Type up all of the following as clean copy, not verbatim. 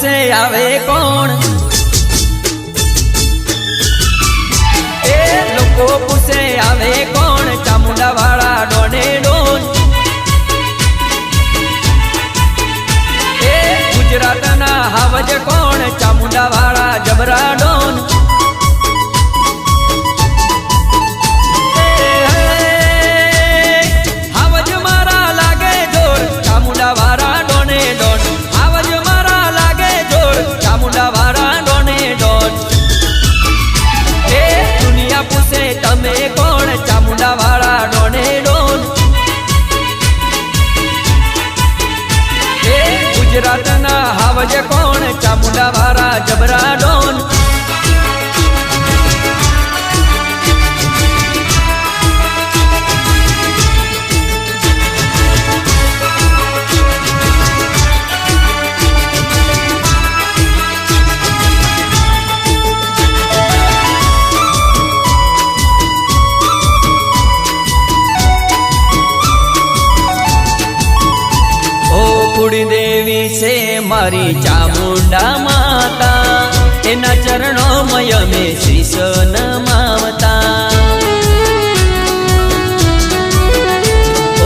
પૂછે આવે કોણ, એ લોકો પૂછે આવે કોણ, ચામુંડા વાળા ડોને ડોન. એ ગુજરાતના હાવજ કોણ, ચામુંડા વાળા જબરા ડોન. હાવજ મારા લાગે જોર, ચામુંડા વાળા ડોને ડોન. હાવજ મારા લાગે જોર, ચામુંડા વાળા ડોને ડોન. એ દુનિયા પૂછે તમે કોણ, ચામુંડા વાળા ડોને ડોન. એ ગુજરાતના હાવજ કોણ, ચામુંડા વાળા જબરા ડોન. દેવી છે મારી ચામુંડા માતા, એના ચરણોમય મેં શીશ નમાવતા.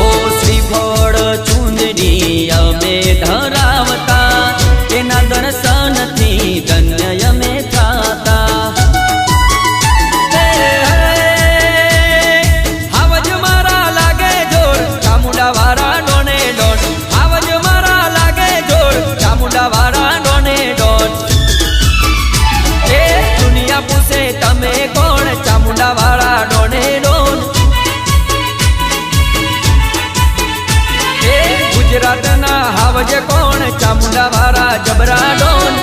ઓ શ્રીફળ ચુંદડી અમે ધરાવતા, એના દર્શનથી ધન્ય અમે થાતા. હાવજ મારા લાગે જોર, ચામુંડા વાળા ડોને ડોન. ચામુંડા વાળા ડોને ડોન. એ દુનિયા પૂછે તમે કોણ, ચામુંડા વાળા ડોને ડોન. એ ગુજરાતના હાવજ કોણ, ચામુંડા વાળા જબરા ડોન.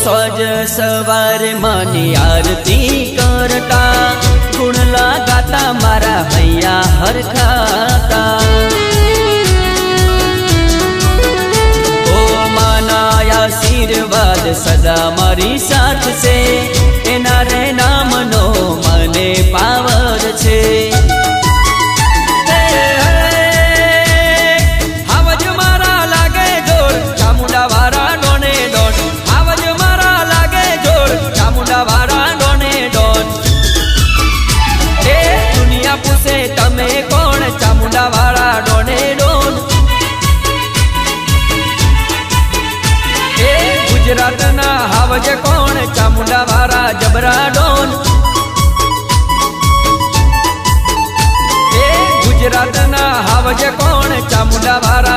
સજ સવાર માની આરતી કરતા, ગુણલા ગાતા મારા હૈયા હરખાતા. ઓ માના આશીર્વાદ સદા મારી સાથ છે, એના રે નામનો મને પાવર છે. હાવજ મારા લાગે જોર, ચામુંડા વાળા ડોને ડોન. ચામુંડા વાળા ડોને ડોન. એ દુનિયા પૂછે તમે કોણ, ચામુંડા વાળા ડોને ડોન. એ ગુજરાતના હાવજ કોણ, ચામુંડા વાળા જબરા ડોન. એ ગુજરાતના હાવજ કોણ, ચામુંડા વાળા